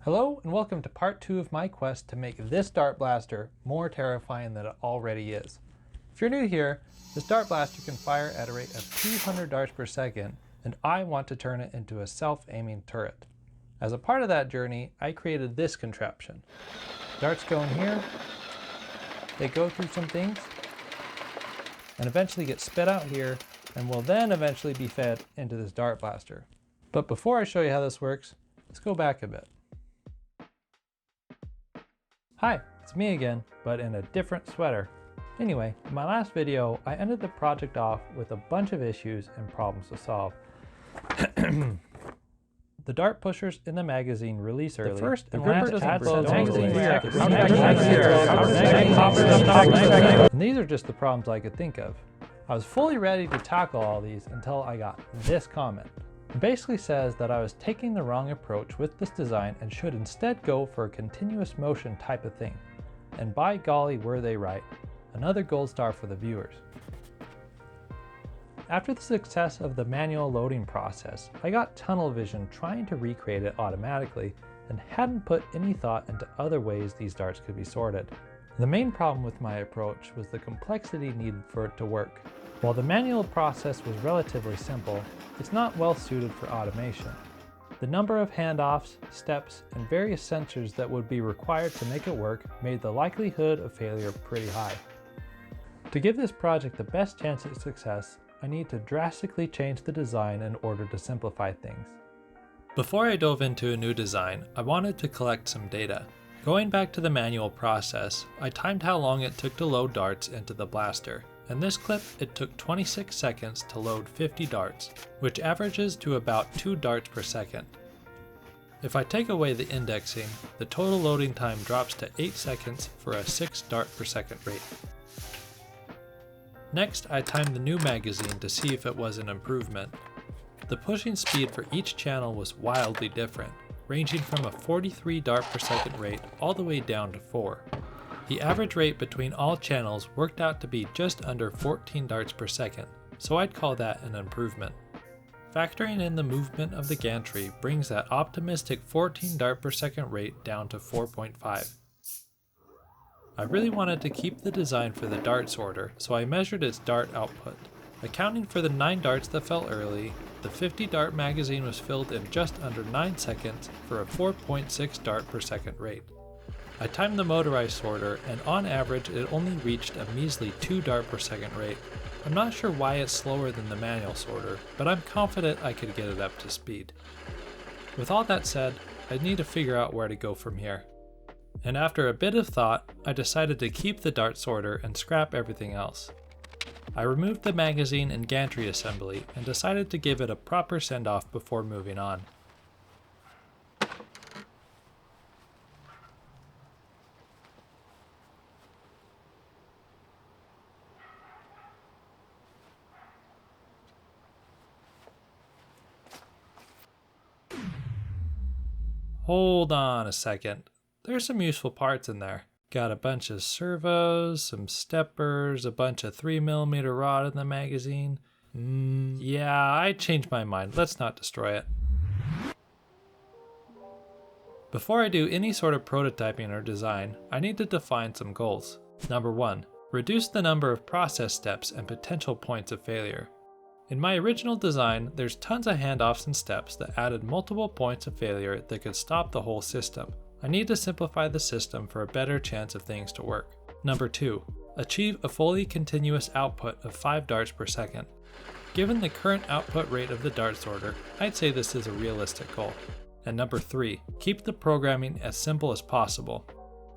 Hello and welcome to part 2 of my quest to make this dart blaster more terrifying than it already is. If you're new here, this dart blaster can fire at a rate of 200 darts per second, and I want to turn it into a self-aiming turret. As a part of that journey, I created this contraption. Darts go in here, they go through some things, and eventually get spit out here, and will then eventually be fed into this dart blaster. But before I show you how this works, let's go back a bit. Hi, it's me again, but in a different sweater. Anyway, in my last video, I ended the project off with a bunch of issues and problems to solve. The dart pushers in the magazine release early. The first and last and these are just the problems I could think of. I was fully ready to tackle all these until I got this comment. It basically says that I was taking the wrong approach with this design and should instead go for a continuous motion type of thing. And by golly, were they right. Another gold star for the viewers. After the success of the manual loading process, I got tunnel vision trying to recreate it automatically and hadn't put any thought into other ways these darts could be sorted. The main problem with my approach was the complexity needed for it to work. While the manual process was relatively simple, it's not well suited for automation. The number of handoffs, steps, and various sensors that would be required to make it work made the likelihood of failure pretty high. To give this project the best chance at success, I need to drastically change the design in order to simplify things. Before I dove into a new design, I wanted to collect some data. Going back to the manual process, I timed how long it took to load darts into the blaster. In this clip, it took 26 seconds to load 50 darts, which averages to about 2 darts per second. If I take away the indexing, the total loading time drops to 8 seconds for a 6 dart per second rate. Next, I timed the new magazine to see if it was an improvement. The pushing speed for each channel was wildly different, ranging from a 43 dart per second rate all the way down to 4. The average rate between all channels worked out to be just under 14 darts per second, so I'd call that an improvement. Factoring in the movement of the gantry brings that optimistic 14 dart per second rate down to 4.5. I really wanted to keep the design for the dart sorter, so I measured its dart output. Accounting for the 9 darts that fell early, the 50 dart magazine was filled in just under 9 seconds for a 4.6 dart per second rate. I timed the motorized sorter, and on average it only reached a measly 2 dart per second rate. I'm not sure why it's slower than the manual sorter, but I'm confident I could get it up to speed. With all that said, I need to figure out where to go from here. And after a bit of thought, I decided to keep the dart sorter and scrap everything else. I removed the magazine and gantry assembly and decided to give it a proper send-off before moving on. Hold on a second. There's some useful parts in there. Got a bunch of servos, some steppers, a bunch of 3mm rod in the magazine. Yeah, I changed my mind. Let's not destroy it. Before I do any sort of prototyping or design, I need to define some goals. Number 1, reduce the number of process steps and potential points of failure. In my original design, there's tons of handoffs and steps that added multiple points of failure that could stop the whole system. I need to simplify the system for a better chance of things to work. Number 2, achieve a fully continuous output of 5 darts per second. Given the current output rate of the dart sorter, I'd say this is a realistic goal. And number 3, keep the programming as simple as possible.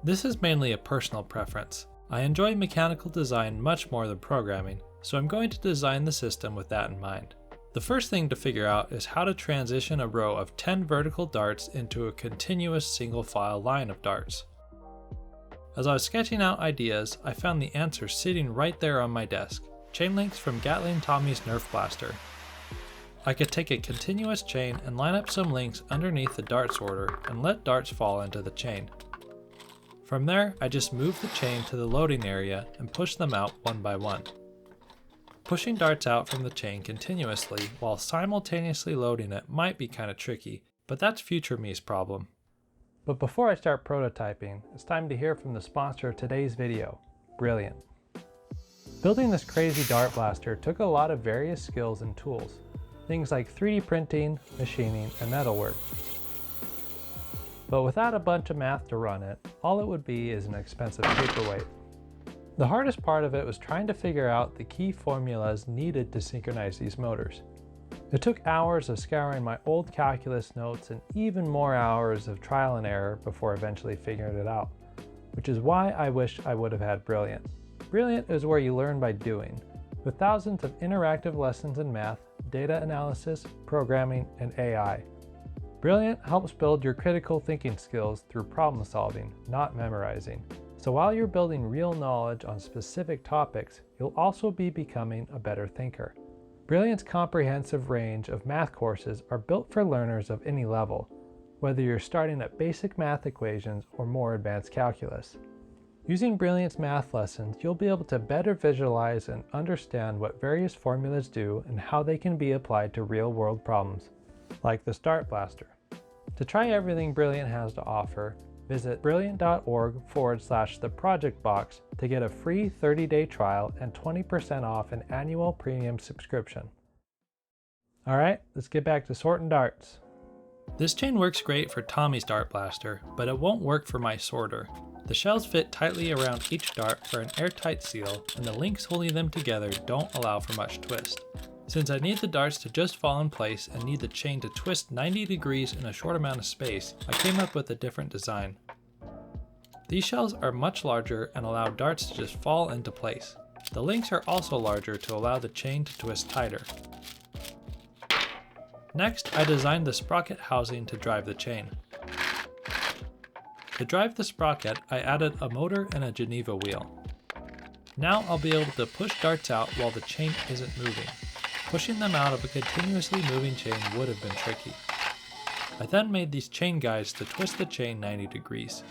This is mainly a personal preference. I enjoy mechanical design much more than programming, so I'm going to design the system with that in mind. The first thing to figure out is how to transition a row of 10 vertical darts into a continuous single file line of darts. As I was sketching out ideas, I found the answer sitting right there on my desk: chain links from Gatling Tommy's Nerf blaster. I could take a continuous chain and line up some links underneath the dart sorter and let darts fall into the chain. From there, I just move the chain to the loading area and push them out one by one. Pushing darts out from the chain continuously while simultaneously loading it might be kinda tricky, but that's future me's problem. But before I start prototyping, it's time to hear from the sponsor of today's video, Brilliant. Building this crazy dart blaster took a lot of various skills and tools, things like 3D printing, machining, and metalwork. But without a bunch of math to run it, all it would be is an expensive paperweight. The hardest part of it was trying to figure out the key formulas needed to synchronize these motors. It took hours of scouring my old calculus notes and even more hours of trial and error before eventually figuring it out, which is why I wish I would have had Brilliant. Brilliant is where you learn by doing, with thousands of interactive lessons in math, data analysis, programming, and AI. Brilliant helps build your critical thinking skills through problem solving, not memorizing. So while you're building real knowledge on specific topics, you'll also be becoming a better thinker. Brilliant's comprehensive range of math courses are built for learners of any level, whether you're starting at basic math equations or more advanced calculus. Using Brilliant's math lessons, you'll be able to better visualize and understand what various formulas do and how they can be applied to real-world problems, like the dart blaster. To try everything Brilliant has to offer, visit brilliant.org/theprojectbox to get a free 30-day trial and 20% off an annual premium subscription. Alright, let's get back to sorting darts. This chain works great for Tommy's dart blaster, but it won't work for my sorter. The shells fit tightly around each dart for an airtight seal, and the links holding them together don't allow for much twist. Since I need the darts to just fall in place and need the chain to twist 90 degrees in a short amount of space, I came up with a different design. These shells are much larger and allow darts to just fall into place. The links are also larger to allow the chain to twist tighter. Next, I designed the sprocket housing to drive the chain. To drive the sprocket, I added a motor and a Geneva wheel. Now I'll be able to push darts out while the chain isn't moving. Pushing them out of a continuously moving chain would have been tricky. I then made these chain guides to twist the chain 90 degrees.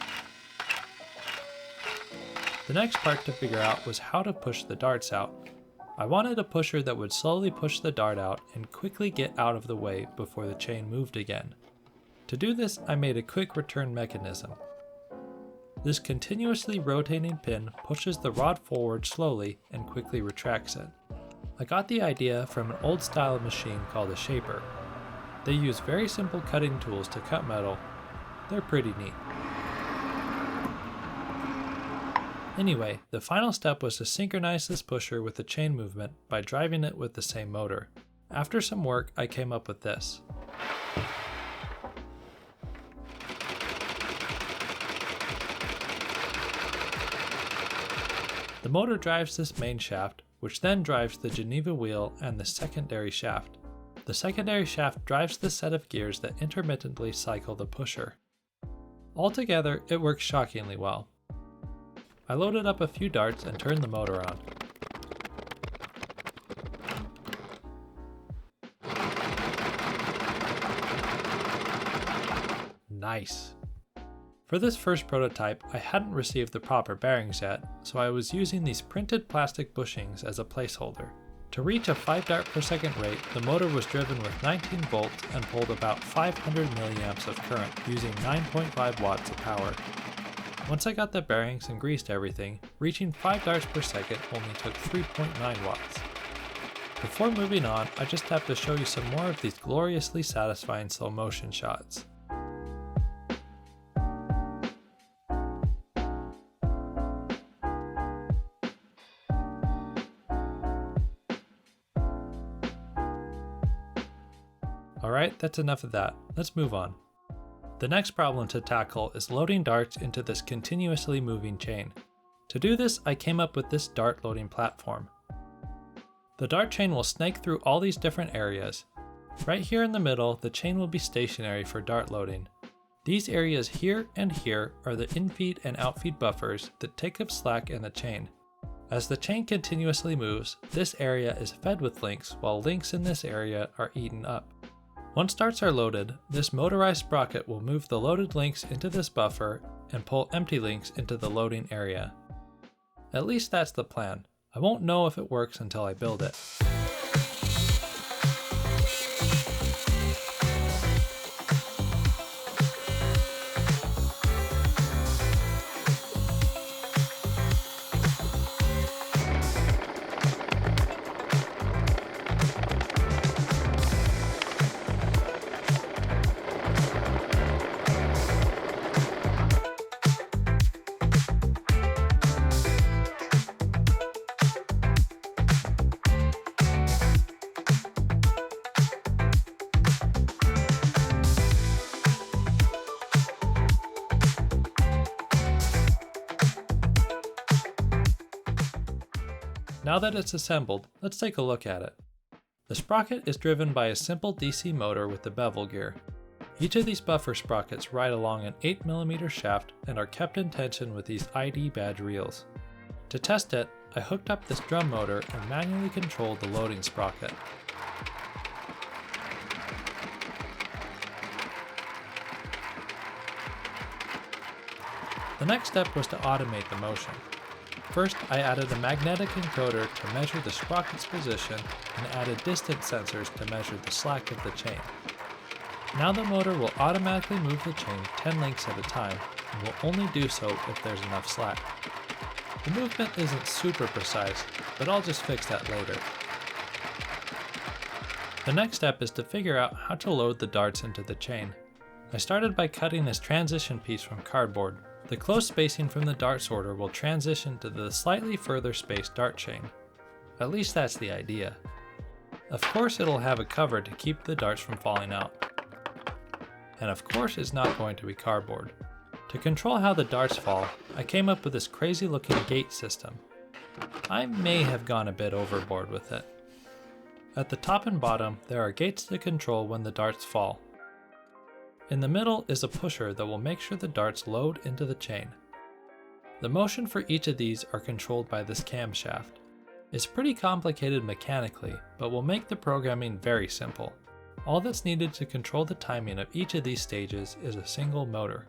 The next part to figure out was how to push the darts out. I wanted a pusher that would slowly push the dart out and quickly get out of the way before the chain moved again. To do this, I made a quick return mechanism. This continuously rotating pin pushes the rod forward slowly and quickly retracts it. I got the idea from an old style machine called a shaper. They use very simple cutting tools to cut metal. They're pretty neat. Anyway, the final step was to synchronize this pusher with the chain movement by driving it with the same motor. After some work, I came up with this. The motor drives this main shaft, which then drives the Geneva wheel and the secondary shaft. The secondary shaft drives the set of gears that intermittently cycle the pusher. Altogether, it works shockingly well. I loaded up a few darts and turned the motor on. Nice! For this first prototype, I hadn't received the proper bearings yet, so I was using these printed plastic bushings as a placeholder. To reach a 5 dart per second rate, the motor was driven with 19 volts and pulled about 500 milliamps of current using 9.5 watts of power. Once I got the bearings and greased everything, reaching 5 darts per second only took 3.9 watts. Before moving on, I just have to show you some more of these gloriously satisfying slow motion shots. Alright, that's enough of that. Let's move on. The next problem to tackle is loading darts into this continuously moving chain. To do this, I came up with this dart loading platform. The dart chain will snake through all these different areas. Right here in the middle, the chain will be stationary for dart loading. These areas here and here are the infeed and outfeed buffers that take up slack in the chain. As the chain continuously moves, this area is fed with links while links in this area are eaten up. Once darts are loaded, this motorized sprocket will move the loaded links into this buffer and pull empty links into the loading area. At least that's the plan. I won't know if it works until I build it. Now that it's assembled, let's take a look at it. The sprocket is driven by a simple DC motor with the bevel gear. Each of these buffer sprockets ride along an 8mm shaft and are kept in tension with these ID badge reels. To test it, I hooked up this drum motor and manually controlled the loading sprocket. The next step was to automate the motion. First, I added a magnetic encoder to measure the sprocket's position and added distance sensors to measure the slack of the chain. Now the motor will automatically move the chain 10 links at a time and will only do so if there's enough slack. The movement isn't super precise, but I'll just fix that later. The next step is to figure out how to load the darts into the chain. I started by cutting this transition piece from cardboard. The close spacing from the dart sorter will transition to the slightly further spaced dart chain. At least that's the idea. Of course it'll have a cover to keep the darts from falling out. And of course it's not going to be cardboard. To control how the darts fall, I came up with this crazy looking gate system. I may have gone a bit overboard with it. At the top and bottom, there are gates to control when the darts fall. In the middle is a pusher that will make sure the darts load into the chain. The motion for each of these are controlled by this camshaft. It's pretty complicated mechanically, but will make the programming very simple. All that's needed to control the timing of each of these stages is a single motor.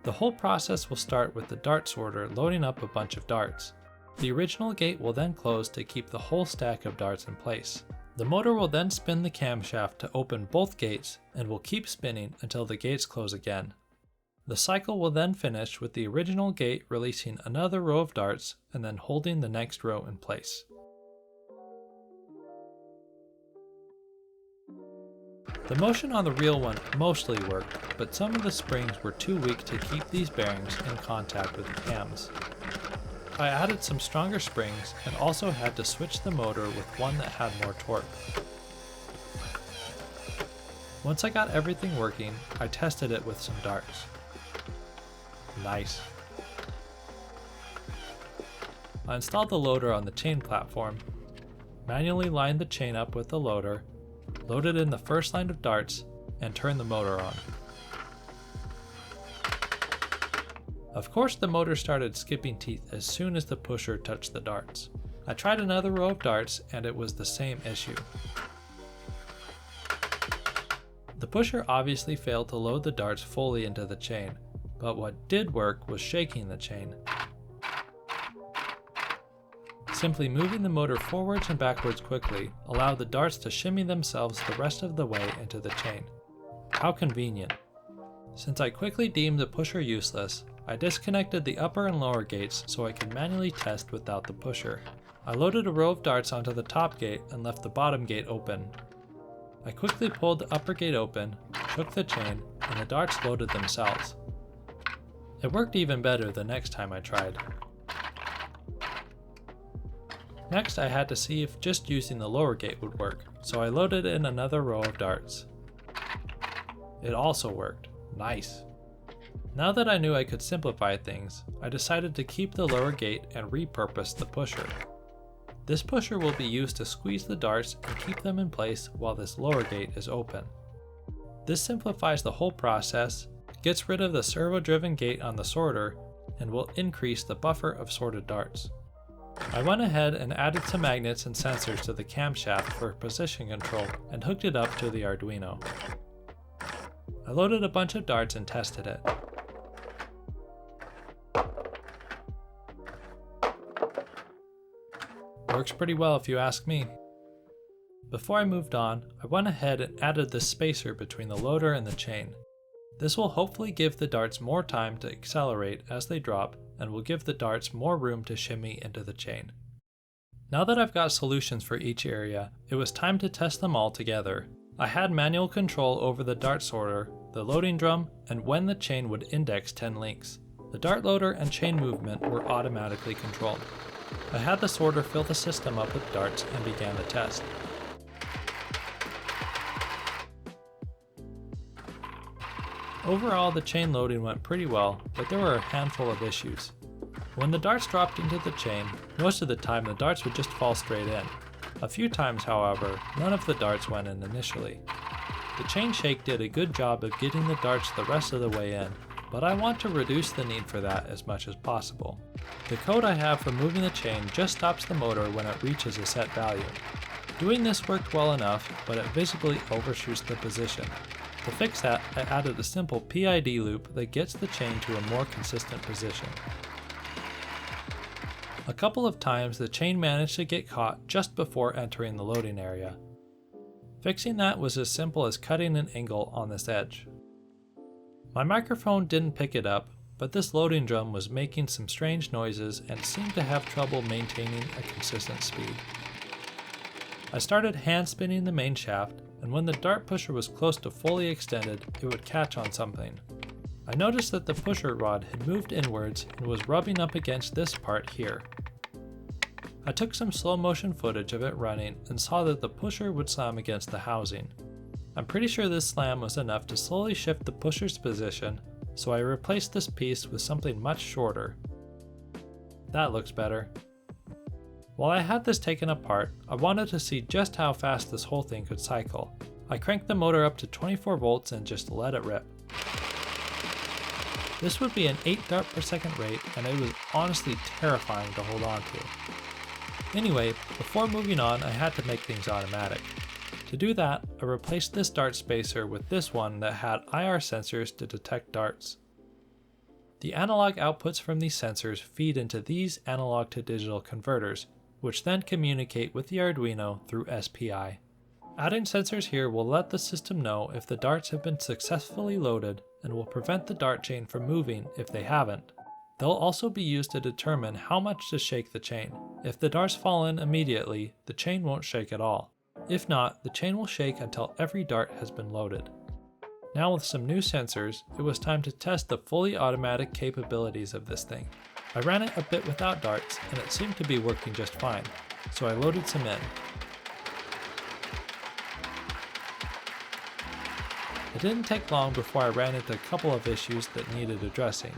The whole process will start with the dart sorter loading up a bunch of darts. The original gate will then close to keep the whole stack of darts in place. The motor will then spin the camshaft to open both gates and will keep spinning until the gates close again. The cycle will then finish with the original gate releasing another row of darts and then holding the next row in place. The motion on the real one mostly worked, but some of the springs were too weak to keep these bearings in contact with the cams. I added some stronger springs and also had to switch the motor with one that had more torque. Once I got everything working, I tested it with some darts. Nice. I installed the loader on the chain platform, manually lined the chain up with the loader, loaded in the first line of darts, and turned the motor on. Of course the motor started skipping teeth as soon as the pusher touched the darts. I tried another row of darts and it was the same issue. The pusher obviously failed to load the darts fully into the chain, but what did work was shaking the chain. Simply moving the motor forwards and backwards quickly allowed the darts to shimmy themselves the rest of the way into the chain. How convenient. Since I quickly deemed the pusher useless, I disconnected the upper and lower gates so I could manually test without the pusher. I loaded a row of darts onto the top gate and left the bottom gate open. I quickly pulled the upper gate open, shook the chain, and the darts loaded themselves. It worked even better the next time I tried. Next I had to see if just using the lower gate would work, so I loaded in another row of darts. It also worked. Nice. Now that I knew I could simplify things, I decided to keep the lower gate and repurpose the pusher. This pusher will be used to squeeze the darts and keep them in place while this lower gate is open. This simplifies the whole process, gets rid of the servo-driven gate on the sorter, and will increase the buffer of sorted darts. I went ahead and added some magnets and sensors to the camshaft for position control and hooked it up to the Arduino. I loaded a bunch of darts and tested it. Works pretty well if you ask me. Before I moved on, I went ahead and added this spacer between the loader and the chain. This will hopefully give the darts more time to accelerate as they drop and will give the darts more room to shimmy into the chain. Now that I've got solutions for each area, it was time to test them all together. I had manual control over the dart sorter, the loading drum, and when the chain would index 10 links. The dart loader and chain movement were automatically controlled. I had the sorter fill the system up with darts and began the test. Overall, the chain loading went pretty well, but there were a handful of issues. When the darts dropped into the chain, most of the time the darts would just fall straight in. A few times, however, none of the darts went in initially. The chain shake did a good job of getting the darts the rest of the way in, but I want to reduce the need for that as much as possible. The code I have for moving the chain just stops the motor when it reaches a set value. Doing this worked well enough, but it visibly overshoots the position. To fix that, I added a simple PID loop that gets the chain to a more consistent position. A couple of times the chain managed to get caught just before entering the loading area. Fixing that was as simple as cutting an angle on this edge. My microphone didn't pick it up, but this loading drum was making some strange noises and seemed to have trouble maintaining a consistent speed. I started hand spinning the main shaft, and when the dart pusher was close to fully extended, it would catch on something. I noticed that the pusher rod had moved inwards and was rubbing up against this part here. I took some slow motion footage of it running and saw that the pusher would slam against the housing. I'm pretty sure this slam was enough to slowly shift the pusher's position, so I replaced this piece with something much shorter. That looks better. While I had this taken apart, I wanted to see just how fast this whole thing could cycle. I cranked the motor up to 24 volts and just let it rip. This would be an 8 dart per second rate, and it was honestly terrifying to hold on to. Anyway, before moving on, I had to make things automatic. To do that, I replaced this dart spacer with this one that had IR sensors to detect darts. The analog outputs from these sensors feed into these analog to digital converters, which then communicate with the Arduino through SPI. Adding sensors here will let the system know if the darts have been successfully loaded and will prevent the dart chain from moving if they haven't. They'll also be used to determine how much to shake the chain. If the darts fall in immediately, the chain won't shake at all. If not, the chain will shake until every dart has been loaded. Now with some new sensors, it was time to test the fully automatic capabilities of this thing. I ran it a bit without darts, and it seemed to be working just fine, so I loaded some in. It didn't take long before I ran into a couple of issues that needed addressing.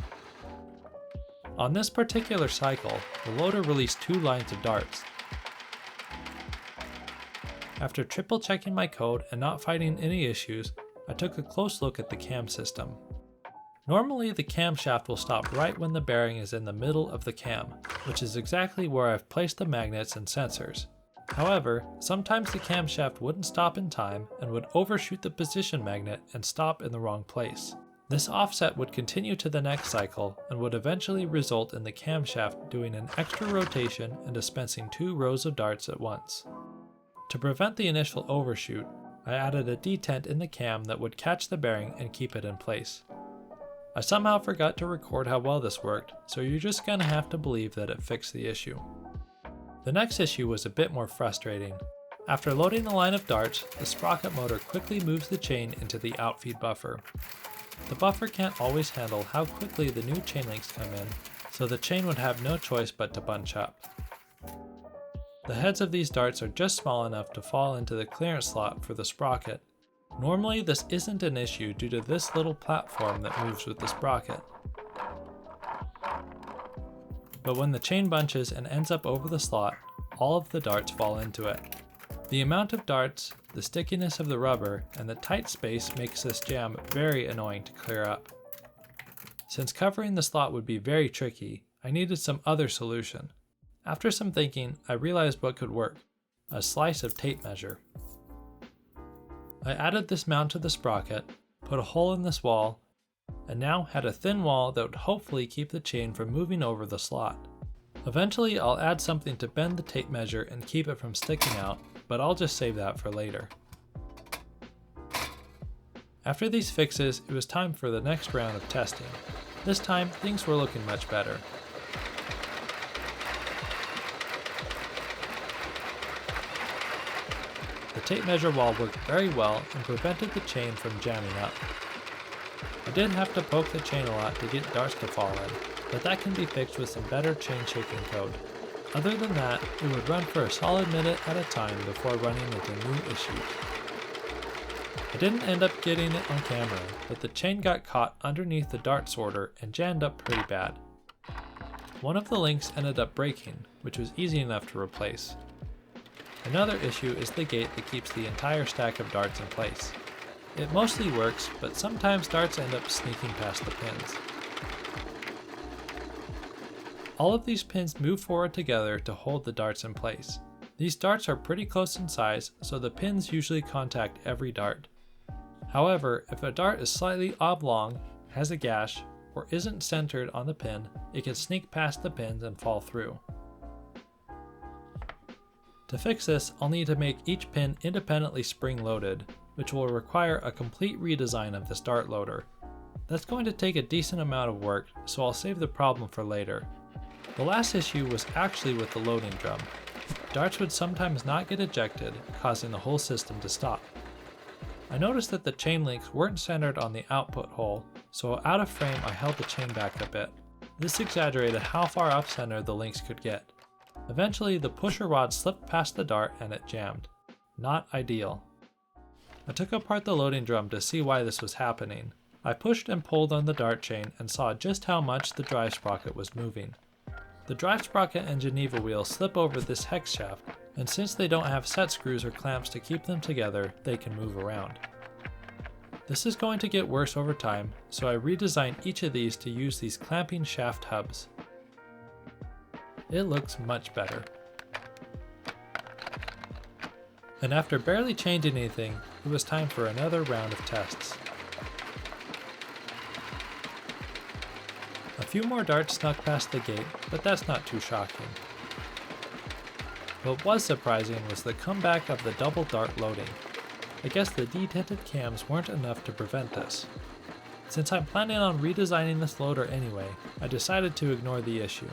On this particular cycle, the loader released 2 lines of darts. After triple checking my code and not finding any issues, I took a close look at the cam system. Normally the camshaft will stop right when the bearing is in the middle of the cam, which is exactly where I've placed the magnets and sensors. However, sometimes the camshaft wouldn't stop in time and would overshoot the position magnet and stop in the wrong place. This offset would continue to the next cycle and would eventually result in the camshaft doing an extra rotation and dispensing 2 rows of darts at once. To prevent the initial overshoot, I added a detent in the cam that would catch the bearing and keep it in place. I somehow forgot to record how well this worked, so you're just gonna have to believe that it fixed the issue. The next issue was a bit more frustrating. After loading the line of darts, the sprocket motor quickly moves the chain into the outfeed buffer. The buffer can't always handle how quickly the new chain links come in, so the chain would have no choice but to bunch up. The heads of these darts are just small enough to fall into the clearance slot for the sprocket. Normally this isn't an issue due to this little platform that moves with the sprocket. But when the chain bunches and ends up over the slot, all of the darts fall into it. The amount of darts, the stickiness of the rubber, and the tight space makes this jam very annoying to clear up. Since covering the slot would be very tricky, I needed some other solution. After some thinking, I realized what could work: a slice of tape measure. I added this mount to the sprocket, put a hole in this wall, and now had a thin wall that would hopefully keep the chain from moving over the slot. Eventually I'll add something to bend the tape measure and keep it from sticking out, but I'll just save that for later. After these fixes, it was time for the next round of testing. This time, things were looking much better. The tape measure wall worked very well and prevented the chain from jamming up. I did have to poke the chain a lot to get darts to fall in, but that can be fixed with some better chain shaking code. Other than that, it would run for a solid minute at a time before running into new issues. I didn't end up getting it on camera, but the chain got caught underneath the dart sorter and jammed up pretty bad. One of the links ended up breaking, which was easy enough to replace. Another issue is the gate that keeps the entire stack of darts in place. It mostly works, but sometimes darts end up sneaking past the pins. All of these pins move forward together to hold the darts in place. These darts are pretty close in size, so the pins usually contact every dart. However, if a dart is slightly oblong, has a gash, or isn't centered on the pin, it can sneak past the pins and fall through. To fix this, I'll need to make each pin independently spring-loaded, which will require a complete redesign of this dart loader. That's going to take a decent amount of work, so I'll save the problem for later. The last issue was actually with the loading drum. Darts would sometimes not get ejected, causing the whole system to stop. I noticed that the chain links weren't centered on the output hole, so out of frame I held the chain back a bit. This exaggerated how far off center the links could get. Eventually the pusher rod slipped past the dart and it jammed. Not ideal. I took apart the loading drum to see why this was happening. I pushed and pulled on the dart chain and saw just how much the drive sprocket was moving. The drive sprocket and Geneva wheel slip over this hex shaft, and since they don't have set screws or clamps to keep them together, they can move around. This is going to get worse over time, so I redesigned each of these to use these clamping shaft hubs. It looks much better. And after barely changing anything, it was time for another round of tests. A few more darts snuck past the gate, but that's not too shocking. What was surprising was the comeback of the double dart loading. I guess the detinted cams weren't enough to prevent this. Since I'm planning on redesigning this loader anyway, I decided to ignore the issue.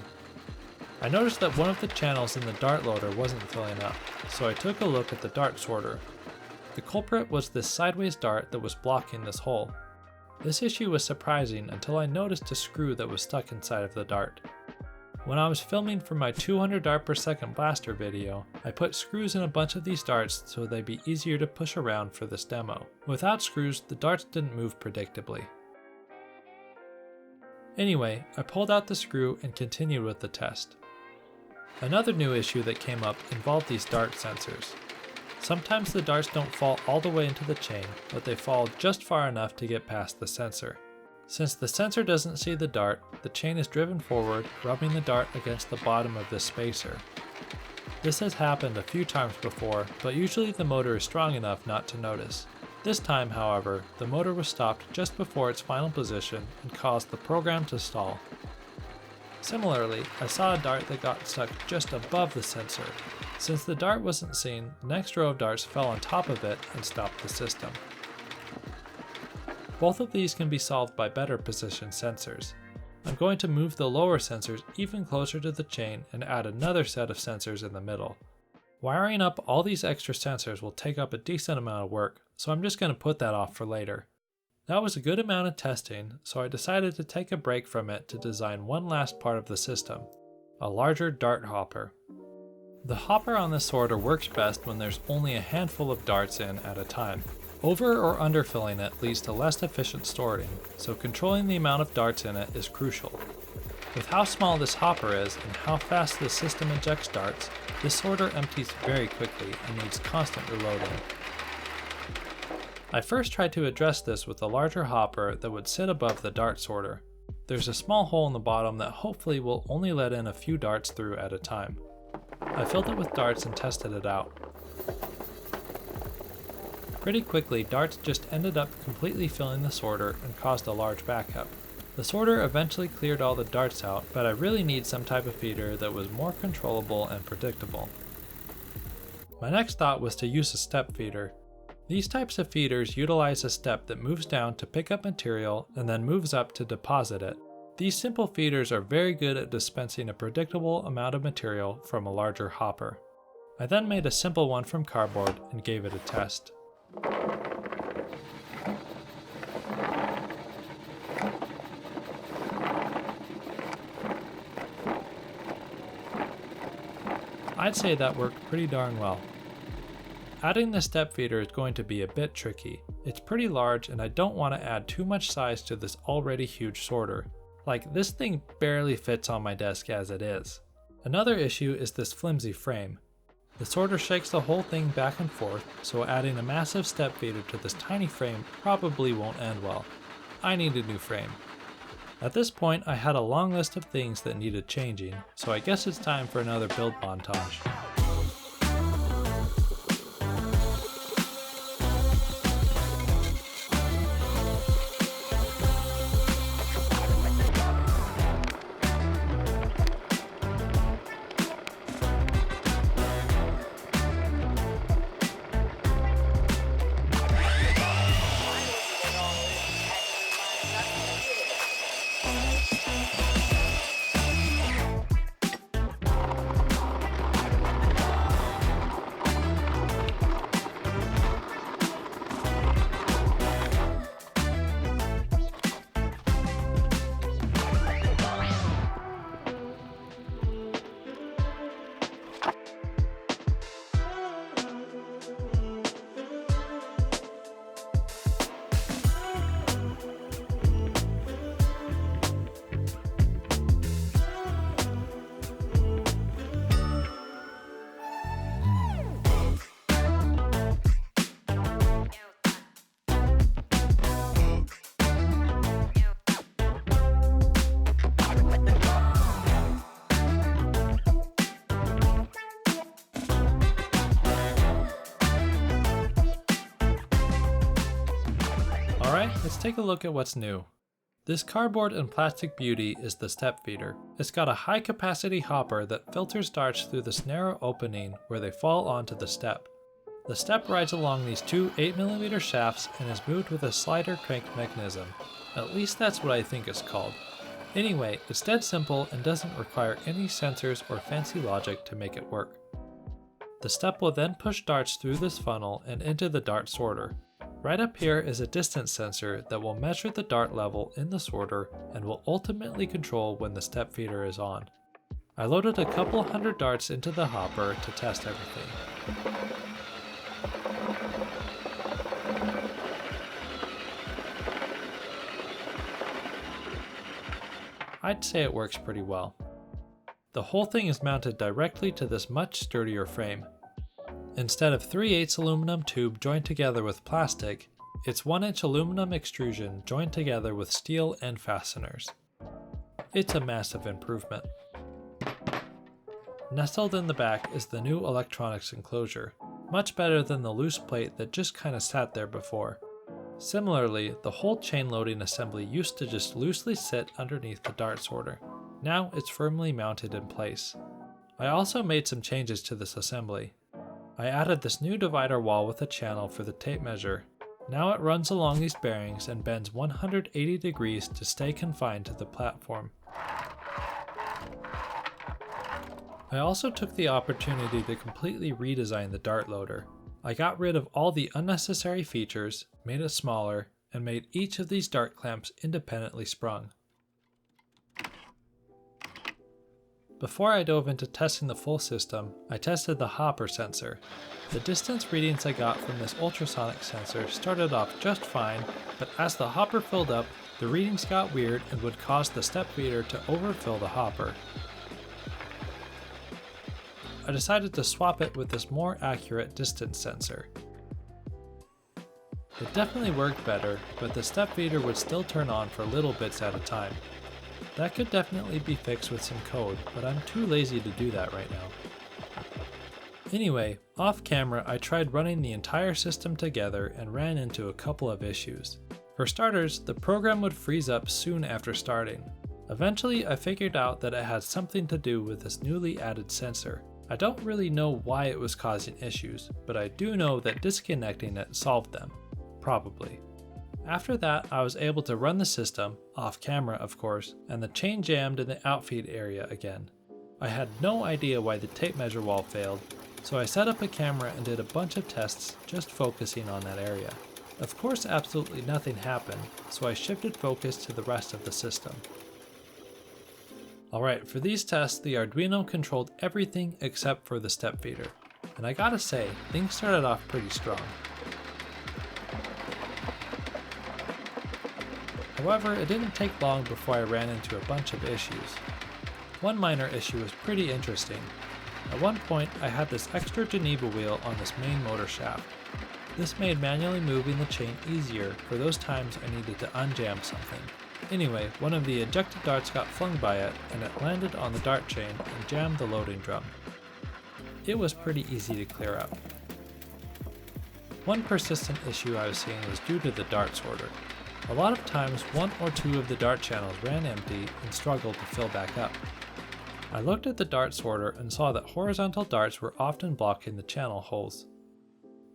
I noticed that one of the channels in the dart loader wasn't filling up, so I took a look at the dart sorter. The culprit was this sideways dart that was blocking this hole. This issue was surprising until I noticed a screw that was stuck inside of the dart. When I was filming for my 200 dart per second blaster video, I put screws in a bunch of these darts so they'd be easier to push around for this demo. Without screws, the darts didn't move predictably. Anyway, I pulled out the screw and continued with the test. Another new issue that came up involved these dart sensors. Sometimes the darts don't fall all the way into the chain, but they fall just far enough to get past the sensor. Since the sensor doesn't see the dart, the chain is driven forward, rubbing the dart against the bottom of this spacer. This has happened a few times before, but usually the motor is strong enough not to notice. This time, however, the motor was stopped just before its final position and caused the program to stall. Similarly, I saw a dart that got stuck just above the sensor. Since the dart wasn't seen, the next row of darts fell on top of it and stopped the system. Both of these can be solved by better position sensors. I'm going to move the lower sensors even closer to the chain and add another set of sensors in the middle. Wiring up all these extra sensors will take up a decent amount of work, so I'm just going to put that off for later. That was a good amount of testing, so I decided to take a break from it to design one last part of the system, a larger dart hopper. The hopper on this sorter works best when there's only a handful of darts in at a time. Over or underfilling it leads to less efficient sorting, so controlling the amount of darts in it is crucial. With how small this hopper is and how fast the system ejects darts, this sorter empties very quickly and needs constant reloading. I first tried to address this with a larger hopper that would sit above the dart sorter. There's a small hole in the bottom that hopefully will only let in a few darts through at a time. I filled it with darts and tested it out. Pretty quickly, darts just ended up completely filling the sorter and caused a large backup. The sorter eventually cleared all the darts out, but I really need some type of feeder that was more controllable and predictable. My next thought was to use a step feeder. These types of feeders utilize a step that moves down to pick up material and then moves up to deposit it. These simple feeders are very good at dispensing a predictable amount of material from a larger hopper. I then made a simple one from cardboard and gave it a test. I'd say that worked pretty darn well. Adding the step feeder is going to be a bit tricky. It's pretty large and I don't want to add too much size to this already huge sorter. Like, this thing barely fits on my desk as it is. Another issue is this flimsy frame. The sorter shakes the whole thing back and forth, so adding a massive step feeder to this tiny frame probably won't end well. I need a new frame. At this point, I had a long list of things that needed changing, so I guess it's time for another build montage. Alright, let's take a look at what's new. This cardboard and plastic beauty is the step feeder. It's got a high capacity hopper that filters darts through this narrow opening where they fall onto the step. The step rides along these two 8mm shafts and is moved with a slider crank mechanism. At least that's what I think it's called. Anyway, it's dead simple and doesn't require any sensors or fancy logic to make it work. The step will then push darts through this funnel and into the dart sorter. Right up here is a distance sensor that will measure the dart level in the sorter and will ultimately control when the step feeder is on. I loaded a couple hundred darts into the hopper to test everything. I'd say it works pretty well. The whole thing is mounted directly to this much sturdier frame. Instead of 3/8 aluminum tube joined together with plastic, it's 1-inch aluminum extrusion joined together with steel and fasteners. It's a massive improvement. Nestled in the back is the new electronics enclosure, much better than the loose plate that just kinda sat there before. Similarly, the whole chain loading assembly used to just loosely sit underneath the dart sorter. Now it's firmly mounted in place. I also made some changes to this assembly. I added this new divider wall with a channel for the tape measure. Now it runs along these bearings and bends 180 degrees to stay confined to the platform. I also took the opportunity to completely redesign the dart loader. I got rid of all the unnecessary features, made it smaller, and made each of these dart clamps independently sprung. Before I dove into testing the full system, I tested the hopper sensor. The distance readings I got from this ultrasonic sensor started off just fine, but as the hopper filled up, the readings got weird and would cause the step feeder to overfill the hopper. I decided to swap it with this more accurate distance sensor. It definitely worked better, but the step feeder would still turn on for little bits at a time. That could definitely be fixed with some code, but I'm too lazy to do that right now. Anyway, off camera I tried running the entire system together and ran into a couple of issues. For starters, the program would freeze up soon after starting. Eventually I figured out that it had something to do with this newly added sensor. I don't really know why it was causing issues, but I do know that disconnecting it solved them. Probably. After that, I was able to run the system, off camera of course, and the chain jammed in the outfeed area again. I had no idea why the tape measure wall failed, so I set up a camera and did a bunch of tests just focusing on that area. Of course absolutely nothing happened, so I shifted focus to the rest of the system. Alright, for these tests the Arduino controlled everything except for the step feeder, and I gotta say, things started off pretty strong. However, it didn't take long before I ran into a bunch of issues. One minor issue was pretty interesting. At one point, I had this extra Geneva wheel on this main motor shaft. This made manually moving the chain easier for those times I needed to unjam something. Anyway, one of the ejected darts got flung by it, and it landed on the dart chain and jammed the loading drum. It was pretty easy to clear up. One persistent issue I was seeing was due to the dart sorter. A lot of times, one or two of the dart channels ran empty and struggled to fill back up. I looked at the dart sorter and saw that horizontal darts were often blocking the channel holes.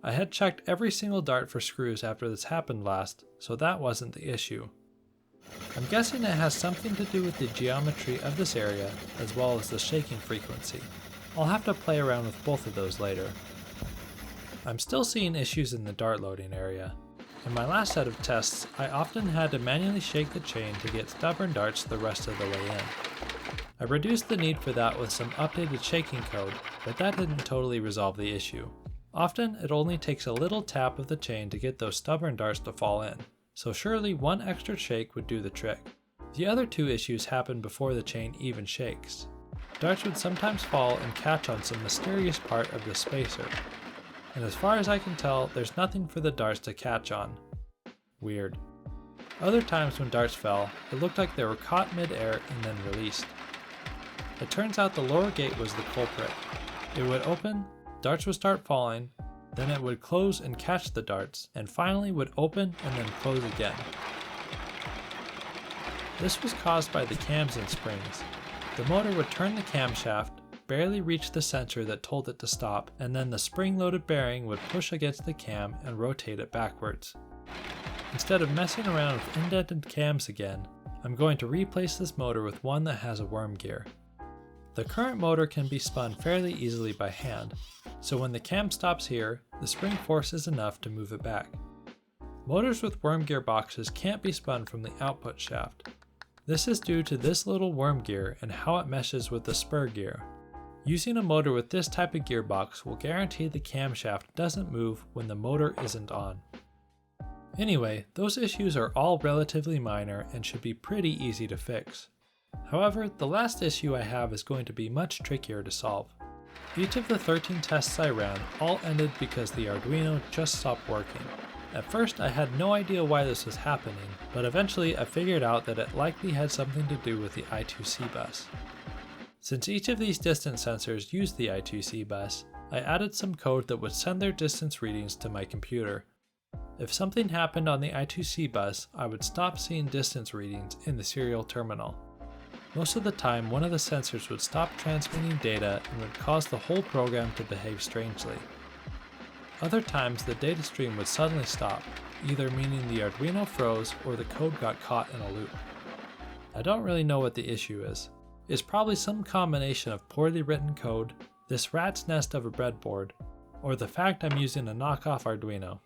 I had checked every single dart for screws after this happened last, so that wasn't the issue. I'm guessing it has something to do with the geometry of this area as well as the shaking frequency. I'll have to play around with both of those later. I'm still seeing issues in the dart loading area. In my last set of tests, I often had to manually shake the chain to get stubborn darts the rest of the way in. I reduced the need for that with some updated shaking code, but that didn't totally resolve the issue. Often, it only takes a little tap of the chain to get those stubborn darts to fall in, so surely one extra shake would do the trick. The other two issues happen before the chain even shakes. Darts would sometimes fall and catch on some mysterious part of the spacer, and as far as I can tell, there's nothing for the darts to catch on. Weird. Other times when darts fell, it looked like they were caught mid-air and then released. It turns out the lower gate was the culprit. It would open, darts would start falling, then it would close and catch the darts, and finally would open and then close again. This was caused by the cams and springs. The motor would turn the camshaft, barely reach the sensor that told it to stop, and then the spring-loaded bearing would push against the cam and rotate it backwards. Instead of messing around with indented cams again, I'm going to replace this motor with one that has a worm gear. The current motor can be spun fairly easily by hand, so when the cam stops here, the spring force is enough to move it back. Motors with worm gearboxes can't be spun from the output shaft. This is due to this little worm gear and how it meshes with the spur gear. Using a motor with this type of gearbox will guarantee the camshaft doesn't move when the motor isn't on. Anyway, those issues are all relatively minor and should be pretty easy to fix. However, the last issue I have is going to be much trickier to solve. Each of the 13 tests I ran all ended because the Arduino just stopped working. At first I had no idea why this was happening, but eventually I figured out that it likely had something to do with the I2C bus. Since each of these distance sensors used the I2C bus, I added some code that would send their distance readings to my computer. If something happened on the I2C bus, I would stop seeing distance readings in the serial terminal. Most of the time, one of the sensors would stop transmitting data and would cause the whole program to behave strangely. Other times, the data stream would suddenly stop, either meaning the Arduino froze or the code got caught in a loop. I don't really know what the issue is. It's probably some combination of poorly written code, this rat's nest of a breadboard, or the fact I'm using a knockoff Arduino.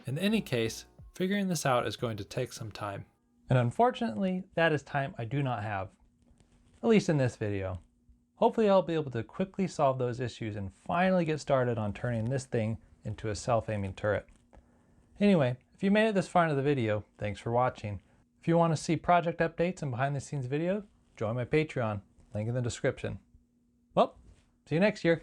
In any case, figuring this out is going to take some time. And unfortunately, that is time I do not have. At least in this video. Hopefully I'll be able to quickly solve those issues and finally get started on turning this thing into a self-aiming turret. Anyway, if you made it this far into the video, thanks for watching. If you want to see project updates and behind the scenes videos, join my Patreon, link in the description. Well, see you next year.